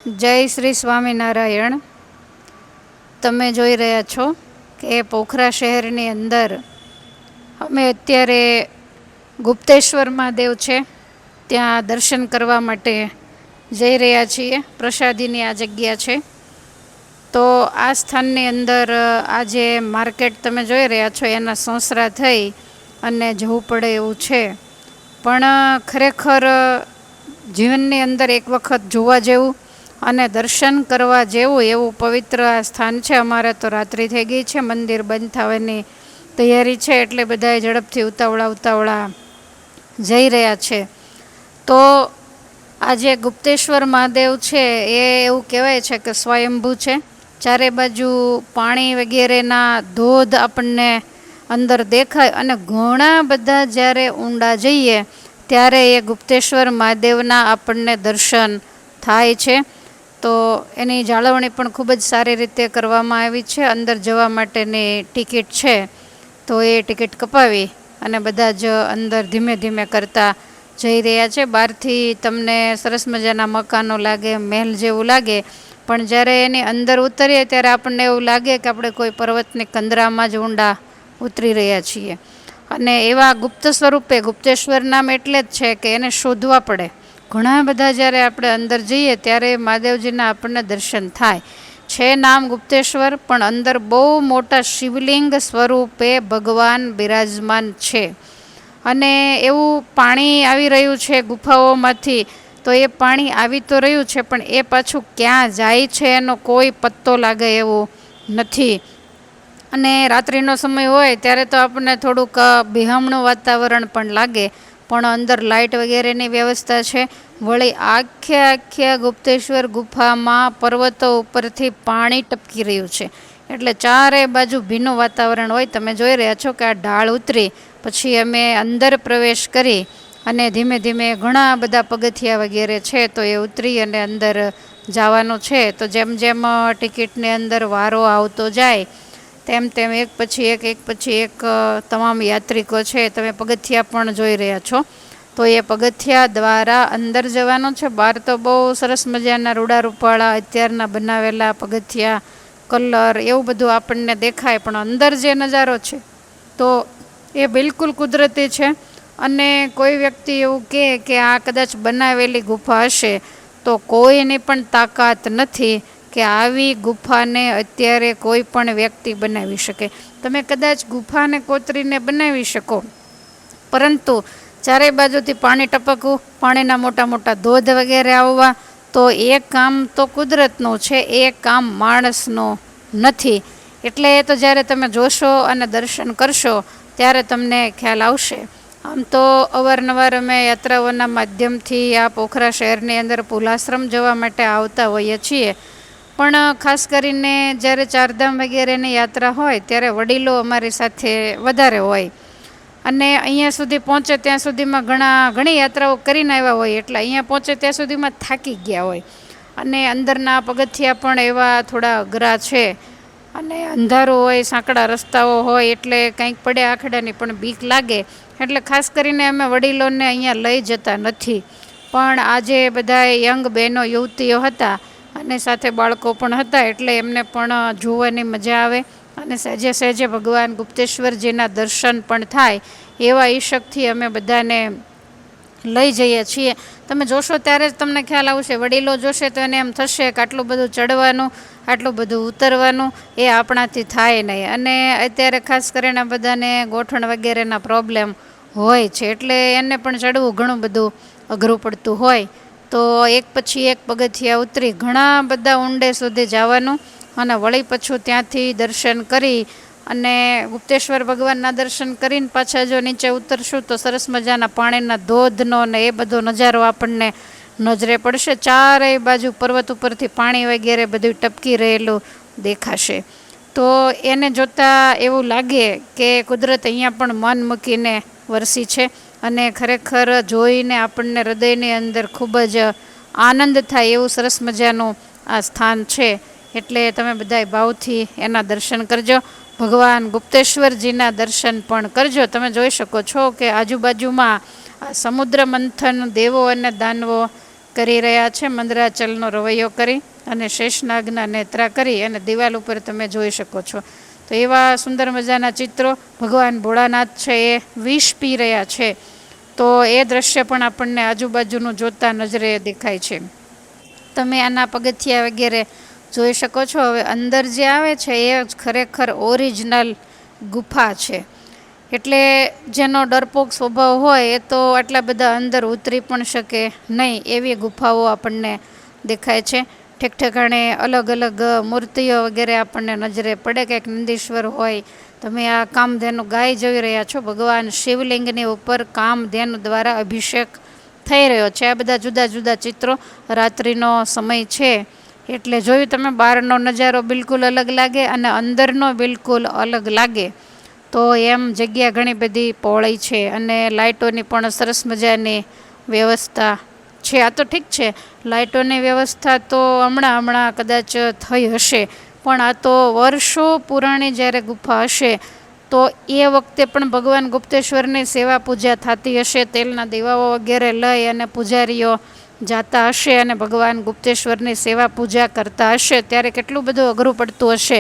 જય શ્રી સ્વામિનારાયણ. તમે જોઈ રહ્યા છો કે પોખરા શહેરની અંદર અમે અત્યારે ગુપ્તેશ્વર મહાદેવ છે ત્યાં દર્શન કરવા માટે જઈ રહ્યા છીએ. પ્રસાદીની આ જગ્યા છે. તો આ સ્થાનની અંદર આ જે માર્કેટ તમે જોઈ રહ્યા છો એના સોંસરા થઈ અને જવું પડે એવું છે. પણ ખરેખર જીવનની અંદર એક વખત જોવા જેવું અને દર્શન કરવા જેવું એવું પવિત્ર આ સ્થાન છે. અમારે તો રાત્રિ થઈ ગઈ છે, મંદિર બંધ થવાની તૈયારી છે, એટલે બધાએ ઝડપથી ઉતાવળા જઈ રહ્યા છે. તો આ જે ગુપ્તેશ્વર મહાદેવ છે એ એવું કહેવાય છે કે સ્વયંભૂ છે. ચારે બાજુ પાણી વગેરેના ધોધ આપણને અંદર દેખાય અને ઘણા બધા જ્યારે ઊંડા જઈએ ત્યારે એ ગુપ્તેશ્વર મહાદેવના આપણને દર્શન થાય છે. તો એની જાળવણી પણ ખૂબ જ સારી રીતે કરવામાં આવી છે. અંદર જવા માટેની ટિકિટ છે, તો એ ટિકિટ કપાવી અને બધા જ અંદર ધીમે ધીમે કરતા જઈ રહ્યા છે. બહારથી તમને સરસ મજાના મકાનો લાગે, મહેલ જેવું લાગે, પણ જ્યારે એની અંદર ઉતરીએ ત્યારે આપણને એવું લાગે કે આપણે કોઈ પર્વતની કંદરામાં જ ઊંડા ઉતરી રહ્યા છીએ. અને એવા ગુપ્ત સ્વરૂપે ગુપ્તેશ્વર નામ એટલે જ છે કે એને શોધવા પડે. ઘણા બધા જ્યારે આપણે અંદર જઈએ ત્યારે મહાદેવજીના આપણને દર્શન થાય છે. નામ ગુપ્તેશ્વર, પણ અંદર બહુ મોટા શિવલિંગ સ્વરૂપે ભગવાન બિરાજમાન છે. અને એવું પાણી આવી રહ્યું છે ગુફાઓમાંથી. તો એ પાણી આવી તો રહ્યું છે, પણ એ પાછું ક્યાં જાય છે એનો કોઈ પત્તો લાગે એવું નથી. અને રાત્રિનો સમય હોય ત્યારે તો આપણને થોડુંક બિહામણું વાતાવરણ પણ લાગે, પણ અંદર લાઇટ વગેરેની વ્યવસ્થા છે. વળી આખે ગુપ્તેશ્વર ગુફામાં પર્વતો ઉપરથી પાણી ટપકી રહ્યું છે, એટલે ચારે બાજુ ભીનું વાતાવરણ હોય. તમે જોઈ રહ્યા છો કે આ ઢાળ ઉતરી પછી અમે અંદર પ્રવેશ કરી અને ધીમે ધીમે ઘણા બધા પગથિયા વગેરે છે તો એ ઉતરી અને અંદર જવાનું છે. તો જેમ જેમ ટિકિટની અંદર વારો આવતો જાય તેમ તેમ એક પછી એક તમામ યાત્રિકો છે, તમે પગથિયા પણ જોઈ રહ્યા છો, તો એ પગથિયા દ્વારા અંદર જવાનું છે. બહાર તો બહુ સરસ મજાના રૂડા રૂપાળા અત્યારના બનાવેલા પગથિયા, કલર એવું બધું આપણને દેખાય, પણ અંદર જે નજારો છે તો એ બિલકુલ કુદરતી છે. અને કોઈ વ્યક્તિ એવું કહે કે આ કદાચ બનાવેલી ગુફા હશે, તો કોઈની પણ તાકાત નથી કે આવી ગુફાને અત્યારે કોઈ પણ વ્યક્તિ બનાવી શકે. તમે કદાચ ગુફાને કોતરીને બનાવી શકો, પરંતુ ચારે બાજુથી પાણી ટપકવું, પાણીના મોટા મોટા ધોધ વગેરે આવવા, તો એ કામ તો કુદરતનું છે, એ કામ માણસનું નથી. એટલે એ તો જ્યારે તમે જોશો અને દર્શન કરશો ત્યારે તમને ખ્યાલ આવશે. આમ તો અવારનવાર અમે યાત્રાઓના માધ્યમથી આ પોખરા શહેરની અંદર પુલાશ્રમ જવા માટે આવતા હોઈએ છીએ, પણ ખાસ કરીને જ્યારે ચારધામ વગેરેની યાત્રા હોય ત્યારે વડીલો અમારી સાથે વધારે હોય. અને અહીંયા સુધી પહોંચે ત્યાં સુધીમાં ઘણી યાત્રાઓ કરીને આવ્યા હોય, એટલે અહીંયા પહોંચે ત્યાં સુધીમાં થાકી ગયા હોય. અને અંદરના પગથિયા પણ એવા થોડા અઘરા છે, અને અંધારું હોય, સાંકડા રસ્તાઓ હોય, એટલે કંઈક પડ્યા આખડાની પણ બીક લાગે. એટલે ખાસ કરીને અમે વડીલોને અહીંયા લઈ જતા નથી. પણ આજે બધા યંગ બહેનો યુવતીઓ હતા અને સાથે બાળકો પણ હતા, એટલે એમને પણ જોવાની મજા આવે અને સહેજે સહેજે ભગવાન ગુપ્તેશ્વરજીના દર્શન પણ થાય એવા ઈશકથી અમે બધાને લઈ જઈએ છીએ. તમે જોશો ત્યારે જ તમને ખ્યાલ આવશે. વડીલો જોશે તો એને એમ થશે કે આટલું બધું ચડવાનું, આટલું બધું ઉતરવાનું એ આપણાથી થાય નહીં. અને અત્યારે ખાસ કરીને બધાને ગોઠણ વગેરેના પ્રોબ્લેમ હોય છે, એટલે એને પણ ચડવું ઘણું બધું અઘરું પડતું હોય. તો એક પછી એક પગથિયા ઉતરી ઘણા બધા ઊંડે સુધી જવાનું, અને વળી પાછું ત્યાંથી દર્શન કરી અને ગુપ્તેશ્વર ભગવાનના દર્શન કરીને પાછા જો નીચે ઉતરશું તો સરસ મજાના પાણીના ધોધનો ને એ બધો નજારો આપણને નજરે પડશે. ચારેય બાજુ પર્વત ઉપરથી પાણી વગેરે બધું ટપકી રહેલું દેખાશે. તો એને જોતાં એવું લાગે કે કુદરત અહીંયા પણ મન મૂકીને વરસી છે, અને ખરેખર જોઈને આપણને હૃદયની અંદર ખૂબ જ આનંદ થાય એવું સરસ મજાનું આ સ્થાન છે. એટલે તમે બધાય ભાવથી એના દર્શન કરજો. ભગવાન ગુપ્તેશ્વરજીના દર્શન પણ કરજો. તમે જોઈ શકો છો કે આજુબાજુમાં સમુદ્ર મંથન, દેવો અને દાનવો કરી રહ્યા છે. મંદરાચલનો રવૈયો કરી અને શેષનાગના નેત્રા કરી અને દિવાલ ઉપર તમે જોઈ શકો છો. તો એવા સુંદર મજાના ચિત્રો ભગવાન ભોળાનાથ છે એ વિષ પી રહ્યા છે. તો એ દ્રશ્ય પણ આપણને આજુબાજુનું જોતા નજરે દેખાય છે. તમે આના પગથિયા વગેરે જોઈ શકો છો. હવે અંદર જે આવે છે એ જ ખરેખર ઓરિજિનલ ગુફા છે. એટલે જેનો ડરપોક સ્વભાવ હોય એ તો આટલા બધા અંદર ઉતરી પણ શકે નહીં એવી ગુફાઓ આપણને દેખાય છે. ઠેકઠેકાણે અલગ અલગ મૂર્તિઓ વગેરે આપણને નજરે પડે. કંઈક નંદીશ્વર હોય. તમે આ કામધેનુ ગાય જોઈ રહ્યા છો. ભગવાન શિવલિંગની ઉપર કામધેનુ દ્વારા અભિષેક થઈ રહ્યો છે. આ બધા જુદા જુદા ચિત્રો. રાત્રિનો સમય છે એટલે જોયું તમે, બહારનો નજારો બિલકુલ અલગ લાગે અને અંદરનો બિલકુલ અલગ લાગે. તો એમ જગ્યા ઘણી બધી પહોળી છે અને લાઇટોની પણ સરસ મજાની વ્યવસ્થા છે. આ તો ઠીક છે, લાઇટોની વ્યવસ્થા તો હમણાં કદાચ થઈ હશે, પણ આ તો વર્ષો પુરાણી જ્યારે ગુફા હશે તો એ વખતે પણ ભગવાન ગુપ્તેશ્વરની સેવા પૂજા થતી હશે. તેલના દીવાઓ વગેરે લઈ અને પૂજારીઓ જાતા હશે અને ભગવાન ગુપ્તેશ્વરની સેવા પૂજા કરતા હશે. ત્યારે કેટલું બધું અઘરું પડતું હશે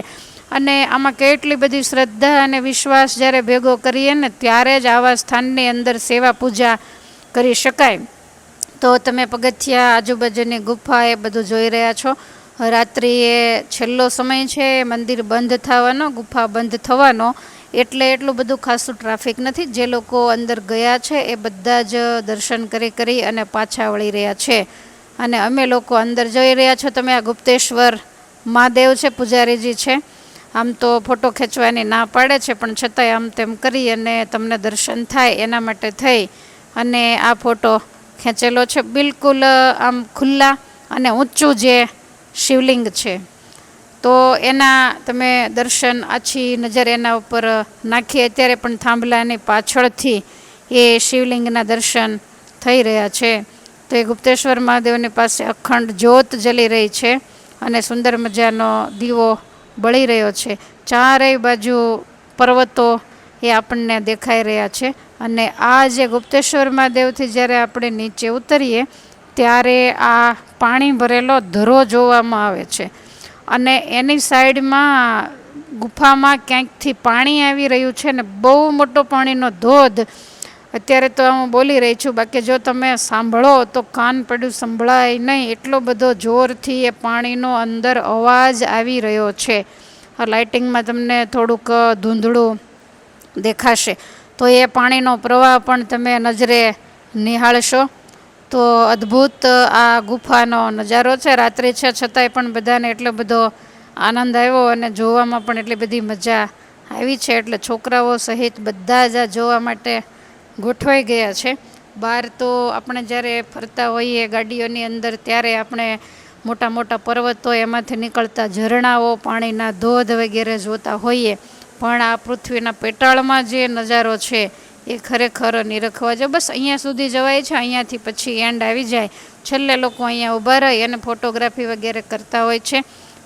અને આમાં કેટલી બધી શ્રદ્ધા અને વિશ્વાસ જ્યારે ભેગો કરીએ ને ત્યારે જ આવા સ્થાનની અંદર સેવા પૂજા કરી શકાય. તો તમે પગથિયા, આજુબાજુની ગુફા એ બધું જોઈ રહ્યા છો. રાત્રિએ છેલ્લો સમય છે, મંદિર બંધ થવાનો, ગુફા બંધ થવાનો, એટલે એટલું બધું ખાસું ટ્રાફિક નથી. જે લોકો અંદર ગયા છે એ બધા જ દર્શન કરી અને પાછા વળી રહ્યા છે. અને અમે લોકો અંદર જઈ રહ્યા છો. તમે આ ગુપ્તેશ્વર મહાદેવ છે, પૂજારીજી છે. આમ તો ફોટો ખેંચવાની ના પાડે છે, પણ છતાંય આમ તેમ કરી અને તમને દર્શન થાય એના માટે થઈ અને આ ફોટો ખેંચેલો છે. બિલકુલ આમ ખુલ્લા અને ઊંચું જે શિવલિંગ છે તો એના તમે દર્શન, આછી નજર એના ઉપર નાખી. અત્યારે પણ થાંભલાની પાછળથી એ શિવલિંગના દર્શન થઈ રહ્યા છે. તો એ ગુપ્તેશ્વર મહાદેવની પાસે અખંડ જ્યોત જલી રહી છે અને સુંદર મજાનો દીવો બળી રહ્યો છે. ચારેય બાજુ પર્વતો એ આપણને દેખાઈ રહ્યા છે. અને આ જે ગુપ્તેશ્વર મહાદેવથી જ્યારે આપણે નીચે ઉતરીએ ત્યારે આ પાણી ભરેલો ધરો જોવામાં આવે છે અને એની સાઈડમાં ગુફામાં ક્યાંકથી પાણી આવી રહ્યું છે ને બહુ મોટો પાણીનો ધોધ. અત્યારે તો હું બોલી રહી છું, બાકી જો તમે સાંભળો તો કાન પડ્યું સંભળાય નહીં, એટલો બધો જોરથી એ પાણીનો અંદર અવાજ આવી રહ્યો છે. આ લાઇટિંગમાં તમને થોડુંક ધૂંધળું દેખાશે તો એ પાણીનો પ્રવાહ પણ તમે નજરે નિહાળશો. તો અદ્ભુત આ ગુફાનો નજારો છે. રાત્રિ છે છતાંય પણ બધાને એટલો બધો આનંદ આવ્યો અને જોવામાં પણ એટલી બધી મજા આવી છે. એટલે છોકરાઓ સહિત બધા જ આ જોવા માટે ગોઠવાઈ ગયા છે. બહાર તો આપણે જ્યારે ફરતા હોઈએ ગાડીઓની અંદર ત્યારે આપણે મોટા મોટા પર્વતો, એમાંથી નીકળતા ઝરણાઓ, પાણીના ધોધ વગેરે જોતા હોઈએ, પણ આ પૃથ્વીના પેટાળમાં જે નજારો છે એ ખરેખર નિરખવા જો. બસ અહીંયા સુધી જવાય છે, અહીંયાથી પછી એન્ડ આવી જાય. છેલ્લે લોકો અહીંયા ઊભા રહી અને ફોટોગ્રાફી વગેરે કરતા હોય છે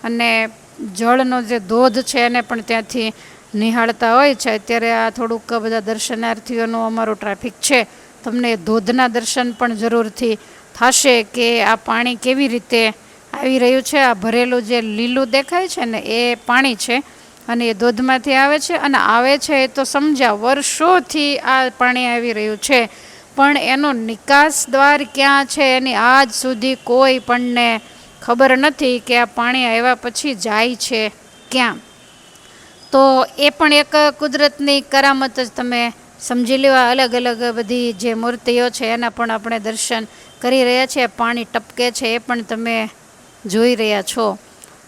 અને જળનો જે ધોધ છે એને પણ ત્યાંથી નિહાળતા હોય છે. અત્યારે આ થોડુંક બધા દર્શનાર્થીઓનું અમારું ટ્રાફિક છે. તમને ધોધના દર્શન પણ જરૂરથી થશે કે આ પાણી કેવી રીતે આવી રહ્યું છે. આ ભરેલું જે લીલું દેખાય છે ને એ પાણી છે અને એ ધોધમાંથી આવે છે. અને આવે છે એ તો સમજ્યા વર્ષોથી આ પાણી આવી રહ્યું છે, પણ એનો નિકાસ દ્વાર ક્યાં છે એની આજ સુધી કોઈ પણને ખબર નથી કે આ પાણી આવ્યા પછી જાય છે ક્યાં. તો એ પણ એક કુદરતની કરામત જ તમે સમજી લેવા. અલગ અલગ બધી જે મૂર્તિઓ છે એના પણ આપણે દર્શન કરી રહ્યા છીએ. પાણી ટપકે છે એ પણ તમે જોઈ રહ્યા છો.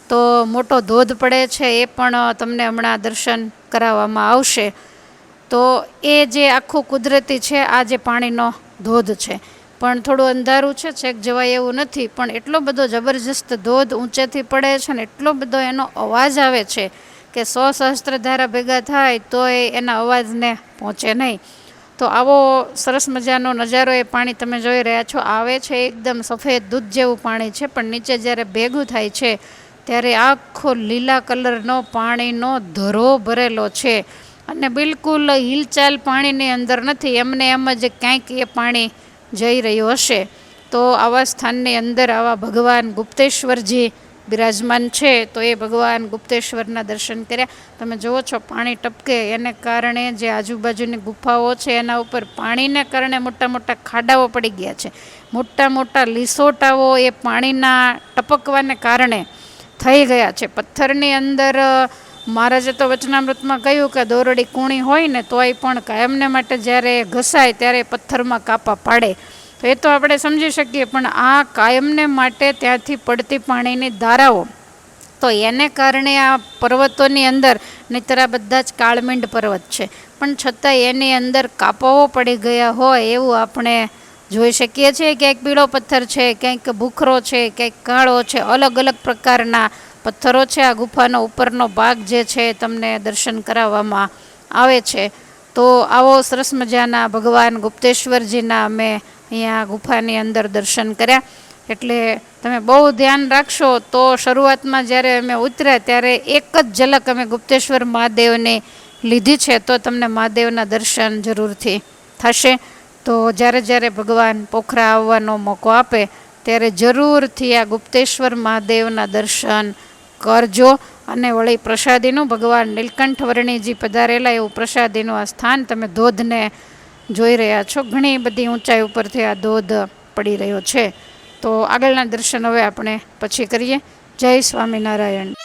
તો મોટો ધોધ પડે છે એ પણ તમને હમણાં દર્શન કરાવવામાં આવશે. તો એ જે આખું કુદરતી છે, આ જે પાણીનો ધોધ છે, પણ થોડું અંધારું છે, છેક જવાય એવું નથી, પણ એટલો બધો જબરજસ્ત ધોધ ઊંચેથી પડે છે ને એટલો બધો એનો અવાજ આવે છે કે 100 સહસ્ત્રધારા ભેગા થાય તો એના અવાજને પહોંચે નહીં. તો આવો સરસ મજાનો નજારો એ પાણી તમે જોઈ રહ્યા છો. આવે છે એકદમ સફેદ દૂધ જેવું પાણી છે, પણ નીચે જ્યારે ભેગું થાય છે ત્યારે આખો લીલા કલરનો પાણીનો ધરો ભરેલો છે અને બિલકુલ હિલચાલ પાણીની અંદર નથી. એમને એમ જ ક્યાંક એ પાણી જઈ રહ્યું હશે. તો આવા સ્થાનની અંદર આવા ભગવાન ગુપ્તેશ્વરજી બિરાજમાન છે. તો એ ભગવાન ગુપ્તેશ્વરના દર્શન કર્યા. તમે જુઓ છો પાણી ટપકે એને કારણે જે આજુબાજુની ગુફાઓ છે એના ઉપર પાણીને કારણે મોટા મોટા ખાડાઓ પડી ગયા છે. મોટા મોટા લીસોટાઓ એ પાણીના ટપકવાને કારણે થઈ ગયા છે. પથ્થરની અંદર મહારાજે તો વચનામૃતમાં કહ્યું કે દોરડી કૂણી હોય ને તોય પણ કાયમને માટે જ્યારે ઘસાય ત્યારે પથ્થરમાં કાપા પાડે. તો એ તો આપણે સમજી શકીએ, પણ આ કાયમને માટે ત્યાંથી પડતી પાણીની ધારાઓ, તો એને કારણે આ પર્વતોની અંદર, નહીંતર આ બધા જ કાળમીંડ પર્વત છે, પણ છતાં એની અંદર કાપાઓ પડી ગયા હોય એવું આપણે જોઈ શકીએ છીએ. ક્યાંક પીળો પથ્થર છે, ક્યાંક ભૂખરો છે, ક્યાંક કાળો છે, અલગ અલગ પ્રકારના પથ્થરો છે. આ ગુફાનો ઉપરનો ભાગ જે છે તમને દર્શન કરાવવામાં આવે છે. તો આવો સરસ મજાના ભગવાન ગુપ્તેશ્વરજીના અમે અહીંયા ગુફાની અંદર દર્શન કર્યા. એટલે તમે બહુ ધ્યાન રાખશો તો શરૂઆતમાં જ્યારે અમે ઉતર્યા ત્યારે એક જ ઝલક અમે ગુપ્તેશ્વર મહાદેવને લીધી છે, તો તમને મહાદેવના દર્શન જરૂરથી થશે. તો જ્યારે જ્યારે ભગવાન પોખરા આવવાનો મોકો આપે ત્યારે જરૂરથી આ ગુપ્તેશ્વર મહાદેવના દર્શન કરજો. અને વળી પ્રસાદીનું ભગવાન નીલકંઠ વર્ણીજી પધારેલા એવું પ્રસાદીનું આ સ્થાન તમે ધોધને જોઈ રહ્યા છો. ઘણી બધી ઊંચાઈ ઉપરથી આ ધોધ પડી રહ્યો છે. તો આગળના દર્શન હવે આપણે પછી કરીએ. જય સ્વામિનારાયણ.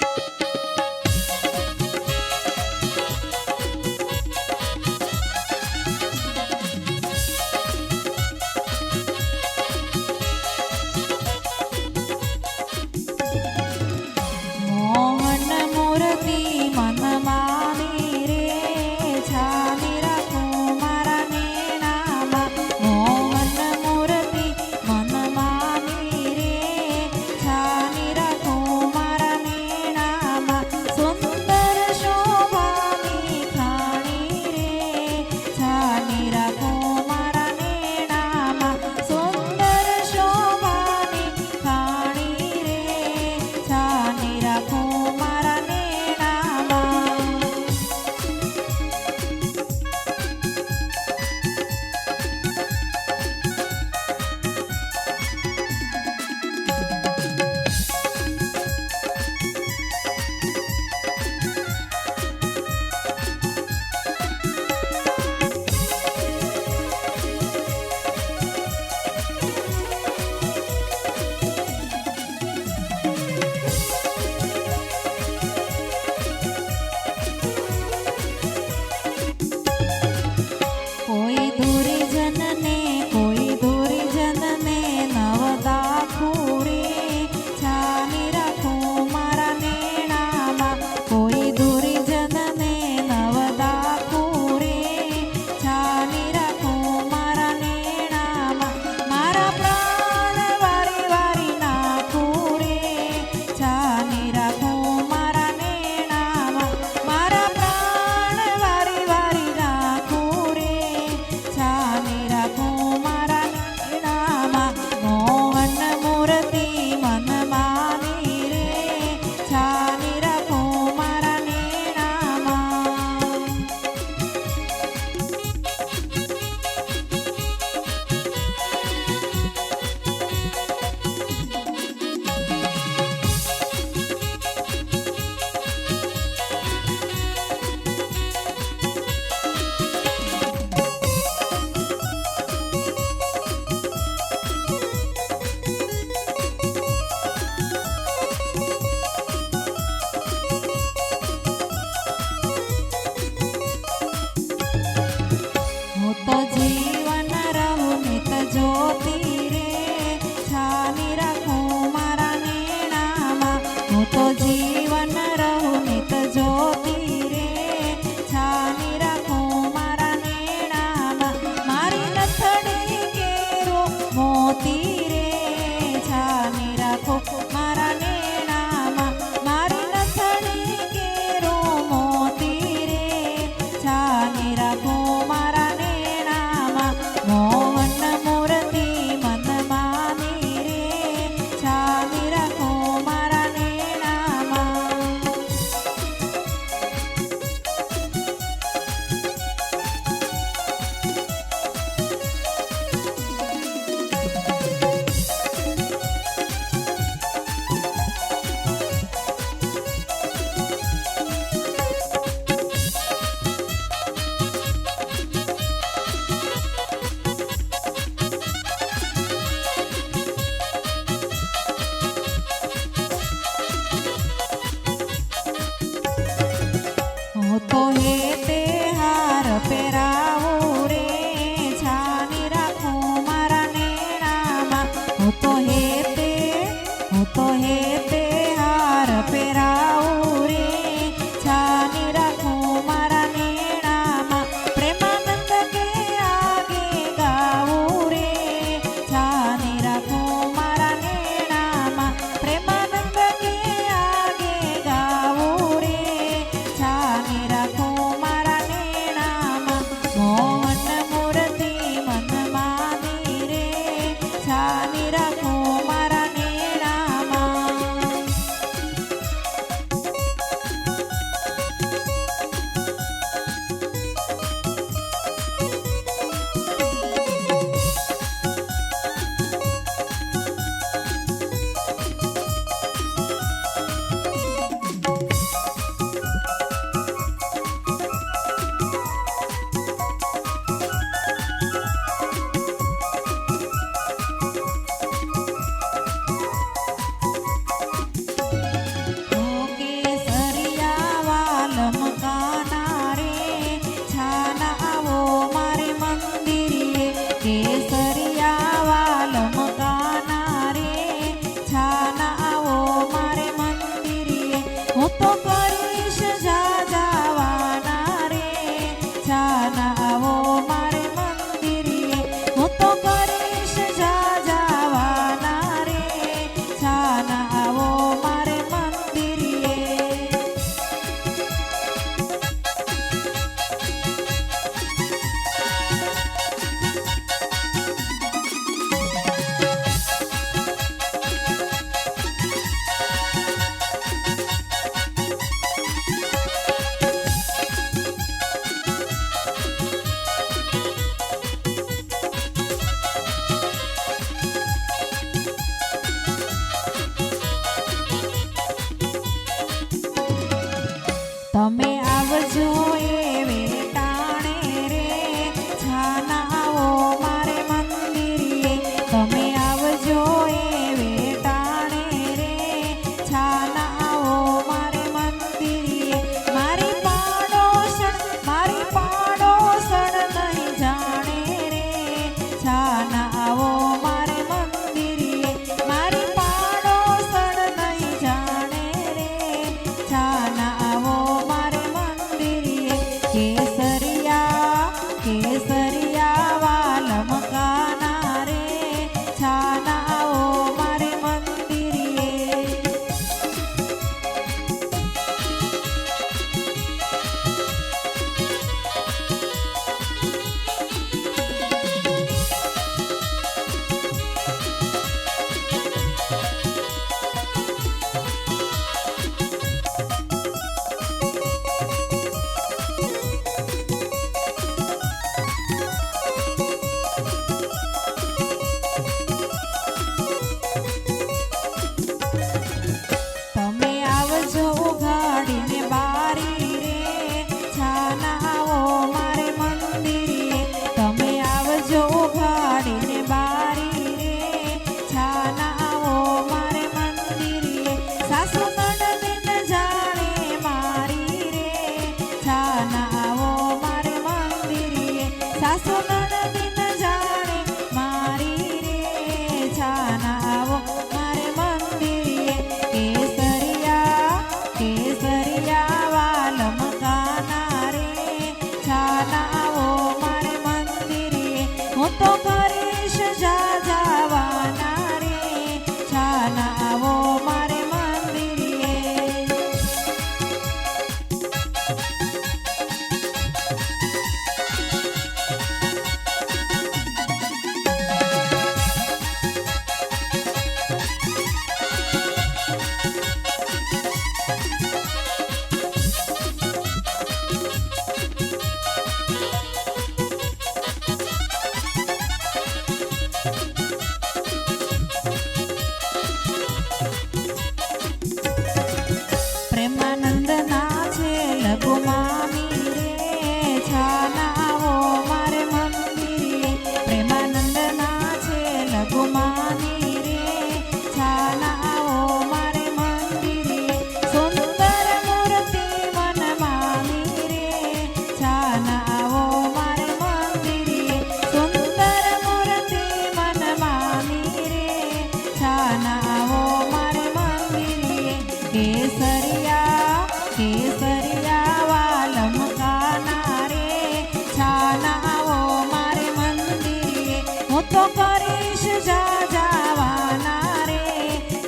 કરીશ જા જવાના રે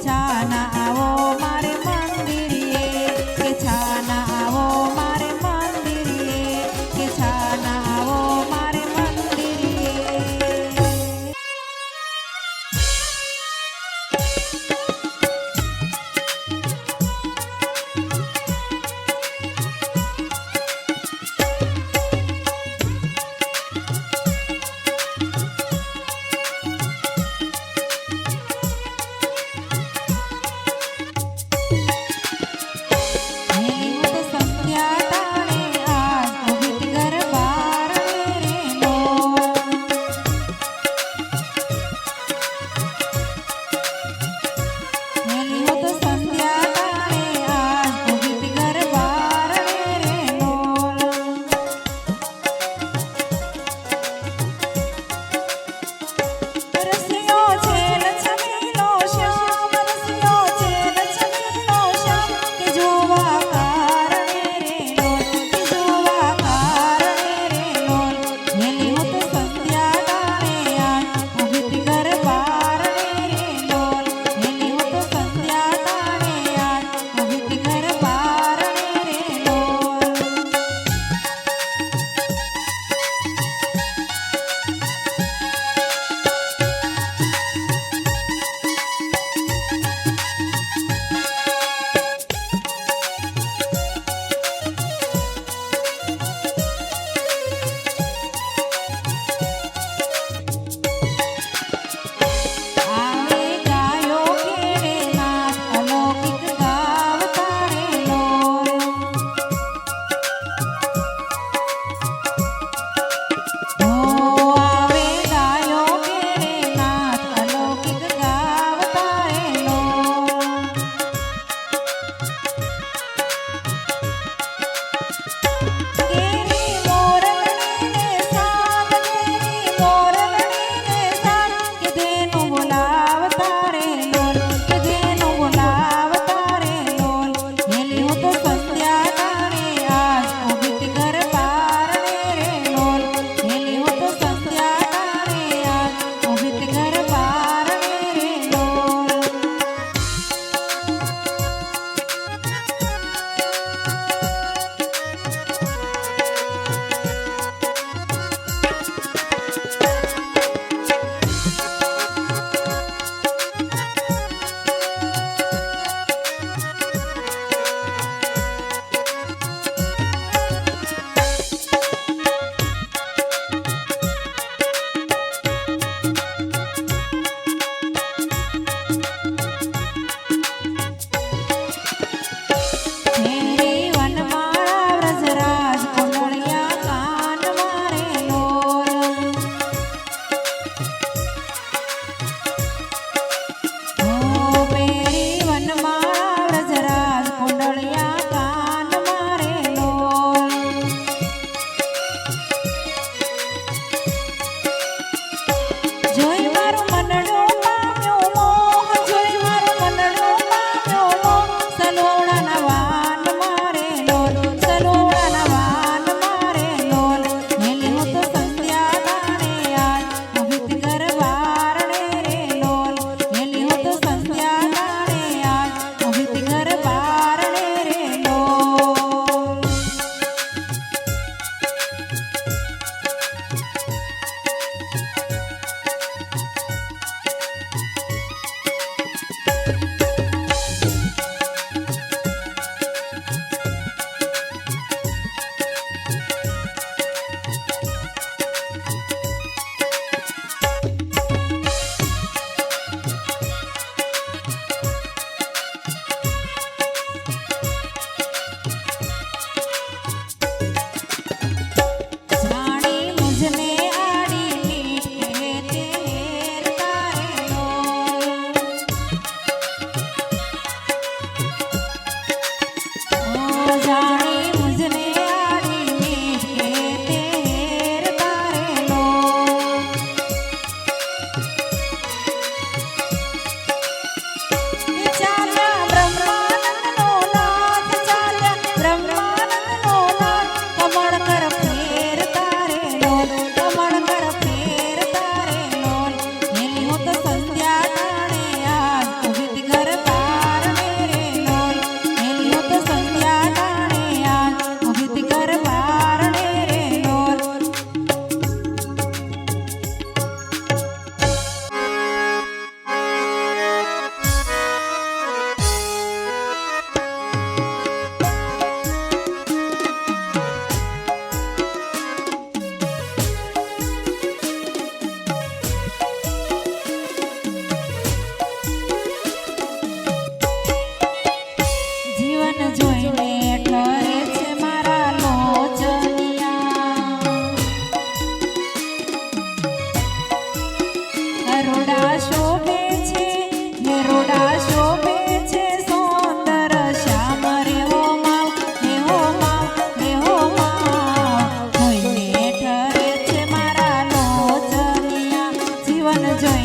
છાના આવો મારે મંદિરે કે છાના આવો મારે મંદિરે કે છાના આવો મારે મંદિરે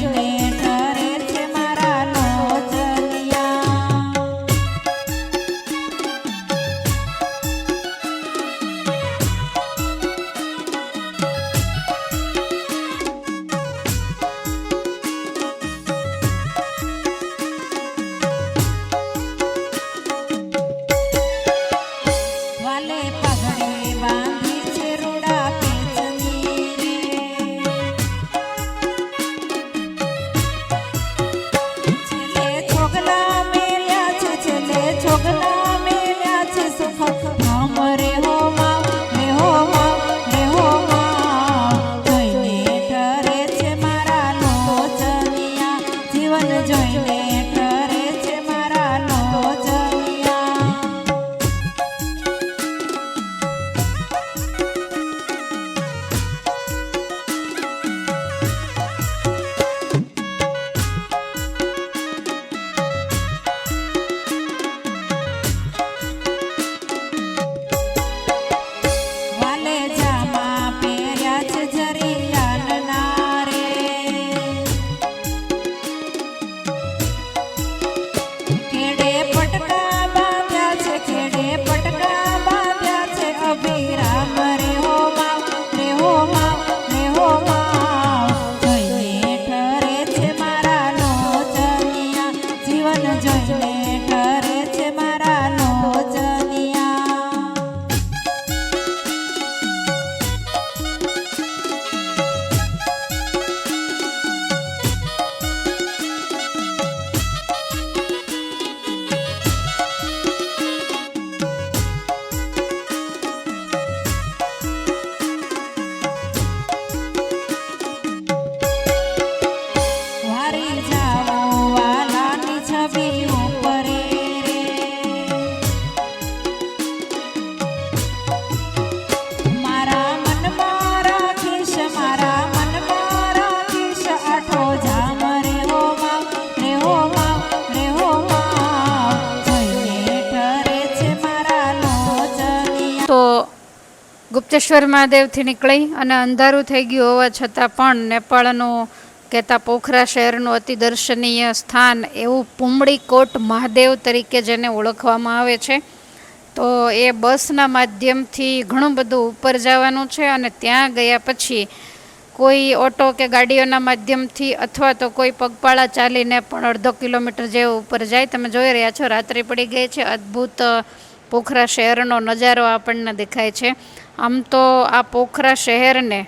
જોઈને ઠરે છે મારા લોચનિયા. વાલે પગડે બાંધી છે રૂડા પેચની રે. છેલ્લે છોગલા મેલ્યા છે, છેલ્લે છોગલા મેલ્યા છે સુખ ધામ રે હો માં, રે હો માં, રે હો માં. જોઈને ઠરે છે મારા લોચનિયા, જીવન જોઈને ઠરે છે મારા લોચનિયા. વાલે જામા પહેર્યા છે જરિયાલના રે. ખેડે પટકા બાંધ્યા છે, ખેડે પટકા બાંધ્યા છે અભિરામ રે હો માં, રે હો માં, રે હો માં. જોઈને ઠરે છે મારા લોચનિયા, જીવન જોઈને ઠરે છે મારા લોચનિયા. વારી જાઓ વાલાની છબી ઉપરે રે. મારા મનમાં રાખીશ, મારા મનમાં રાખીશ આઠો જામ રે હો માં, રે હો માં, રે હો માં. જોઈને ઠરે છે મારા લોચનિયા. તો ગુપ્તેશ્વર મહાદેવથી નીકળી અને અંધારું થઈ ગયું હોવા છતાં પણ નેપાળનું કહેતા પોખરા શહેરનું અતિ દર્શનીય સ્થાન એવું પુમડીકોટ મહાદેવ તરીકે જેને ઓળખવામાં આવે છે. તો એ બસના માધ્યમથી ઘણું બધું ઉપર જવાનું છે અને ત્યાં ગયા પછી કોઈ ઓટો કે ગાડીઓના માધ્યમથી અથવા તો કોઈ પગપાળા ચાલીને પણ અડધો કિલોમીટર જેવું ઉપર જાય. તમે જોઈ રહ્યા છો રાત્રિ પડી ગઈ છે. અદ્ભુત પોખરા શહેરનો નજારો આપણને દેખાય છે. આમ તો આ પોખરા શહેરને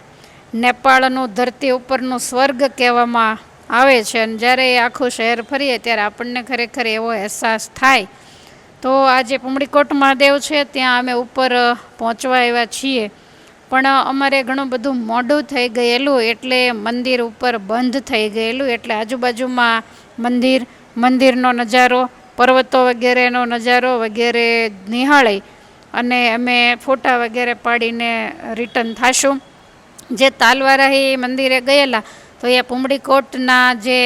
નેપાળનું ધરતી ઉપરનું સ્વર્ગ કહેવામાં આવે છે અને જ્યારે એ આખું શહેર ફરીએ ત્યારે આપણને ખરેખર એવો અહેસાસ થાય. તો આ જે પુમડીકોટ મહાદેવ છે ત્યાં અમે ઉપર પહોંચવા આવ્યા છીએ, પણ અમારે ઘણું બધું મોડું થઈ ગયેલું એટલે મંદિર ઉપર બંધ થઈ ગયેલું. એટલે આજુબાજુમાં મંદિરનો નજારો, પર્વતો વગેરેનો નજારો વગેરે નિહાળી અને અમે ફોટા વગેરે પાડીને રિટર્ન થાશું. જે તાલવારાહી મંદિરે ગયેલા તો એ પુમડીકોટના જે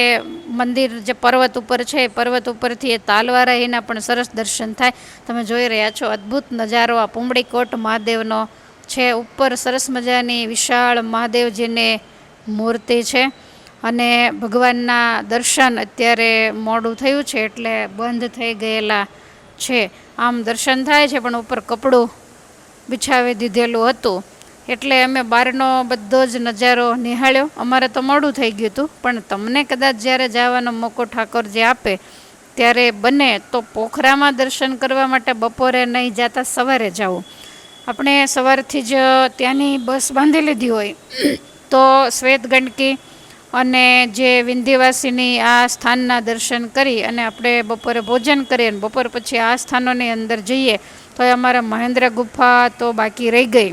મંદિર જે પર્વત ઉપર છે એ પર્વત ઉપરથી એ તાલવારાહીના પણ સરસ દર્શન થાય. તમે જોઈ રહ્યા છો અદ્ભુત નજારો આ પુમડીકોટ મહાદેવનો છે. ઉપર સરસ મજાની વિશાળ મહાદેવજીની મૂર્તિ છે અને ભગવાનના દર્શન અત્યારે મોડું થયું છે એટલે બંધ થઈ ગયેલા છે. આમ દર્શન થાય છે પણ ઉપર કપડું બિછાવી દીધેલું હતું એટલે અમે બહારનો બધો જ નજારો નિહાળ્યો. અમારે તો મોડું થઈ ગયું હતું, પણ તમને કદાચ જ્યારે જવાનો મોકો ઠાકોરજી આપે ત્યારે બને તો પોખરામાં દર્શન કરવા માટે બપોરે નહીં જતા સવારે જવું. આપણે સવારથી જ ત્યાંની બસ બાંધી લીધી હોય તો શ્વેત ગંડકી અને જે વિંધ્યવાસીની આ સ્થાનના દર્શન કરી અને આપણે બપોરે ભોજન કરીએ અને બપોર પછી આ સ્થાનોની અંદર જઈએ તો એ અમારા મહેન્દ્ર ગુફા તો બાકી રહી ગઈ.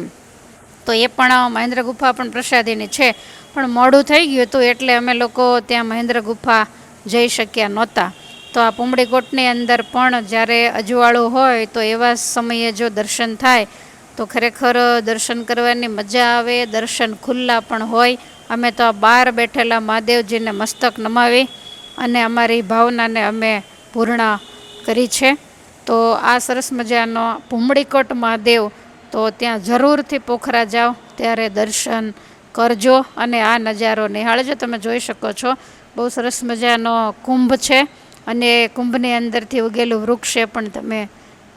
તો એ પણ મહેન્દ્ર ગુફા પણ પ્રસાદીની છે, પણ મોડું થઈ ગયું હતું એટલે અમે લોકો ત્યાં મહેન્દ્ર ગુફા જઈ શક્યા નહોતા. તો આ પુમડીકોટની અંદર પણ જ્યારે અજવાળું હોય તો એવા સમયે જો દર્શન થાય તો ખરેખર દર્શન કરવાની મજા આવે. દર્શન ખુલ્લા પણ હોય. અમે તો આ બહાર બેઠેલા મહાદેવજીને મસ્તક નમાવી અને અમારી ભાવનાને અમે પૂર્ણ કરી છે. તો આ સરસ મજાનો પુમડીકોટ મહાદેવ, તો ત્યાં જરૂરથી પોખરા જાઓ ત્યારે દર્શન કરજો અને આ નજારો નિહાળજો. તમે જોઈ શકો છો બહુ સરસ મજાનો કુંભ છે અને કુંભની અંદરથી ઉગેલું વૃક્ષ એ પણ તમે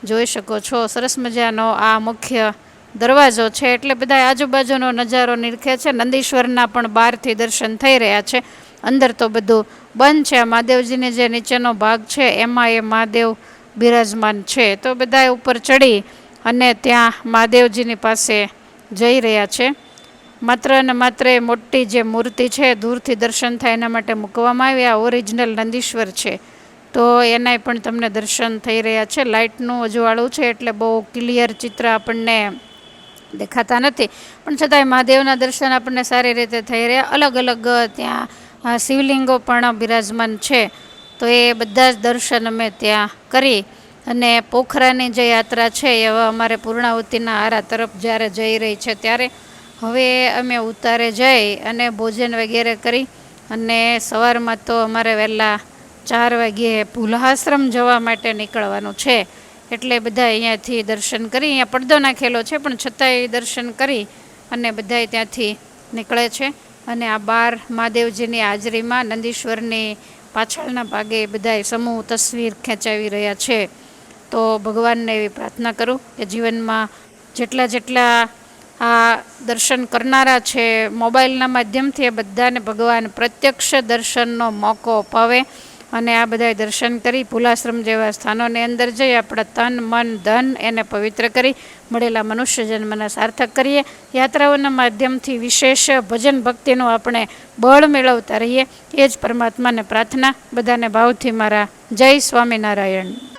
જોઈ શકો છો. સરસ મજાનો આ મુખ્ય દરવાજો છે એટલે બધા આજુબાજુનો નજારો નિરખે છે. નંદીશ્વરના પણ બહારથી દર્શન થઈ રહ્યા છે. અંદર તો બધું બંધ છે. મહાદેવજીને જે નીચેનો ભાગ છે એમાં એ મહાદેવ બિરાજમાન છે. તો બધા ઉપર ચડી અને ત્યાં મહાદેવજીની પાસે જઈ રહ્યા છે. માત્ર ને માત્ર એ મોટી જે મૂર્તિ છે દૂરથી દર્શન થાય એના માટે મૂકવામાં આવી. આ ઓરિજિનલ નંદીશ્વર છે તો એનાય પણ તમને દર્શન થઈ રહ્યા છે. લાઇટનું અજવાળું છે એટલે બહુ ક્લિયર ચિત્ર આપણને દેખાતા નથી, પણ છતાંય મહાદેવના દર્શન આપણને સારી રીતે થઈ રહ્યા. અલગ અલગ ત્યાં શિવલિંગો પણ બિરાજમાન છે તો એ બધા જ દર્શન અમે ત્યાં કરી અને પોખરાની જે યાત્રા છે એ હવે અમારે પૂર્ણાહુતિના આરા તરફ જ્યારે જઈ રહી છે ત્યારે હવે અમે ઉતારે જઈ અને ભોજન વગેરે કરી અને સવારમાં તો અમારે વહેલા 4 વાગ્યે પુલહાશ્રમ જવા માટે નીકળવાનું છે. એટલે બધા અહીંયાથી દર્શન કરી, અહીંયા પડદો નાખેલો છે પણ છતાંય દર્શન કરી અને બધા ત્યાંથી નીકળે છે. અને આ બાર મહાદેવજીની હાજરીમાં નંદીશ્વરની પાછળના ભાગે બધાય સમૂહ તસવીર ખેંચાવી રહ્યા છે. તો ભગવાનને એવી પ્રાર્થના કરું કે જીવનમાં જેટલા આ દર્શન કરનારા છે મોબાઈલના માધ્યમથી એ બધાને ભગવાન પ્રત્યક્ષ દર્શનનો મોકો અપાવે અને આ બધાય દર્શન કરી પુલાશ્રમ જેવા સ્થાનોની અંદર જઈ આપણા તન મન ધન એને પવિત્ર કરી મળેલા મનુષ્ય જન્મને સાર્થક કરીએ. યાત્રાઓના માધ્યમથી વિશેષ ભજન ભક્તિનું આપણે બળ મેળવતા રહીએ એ જ પરમાત્માને પ્રાર્થના. બધાને ભાવથી મારા જય સ્વામિનારાયણ.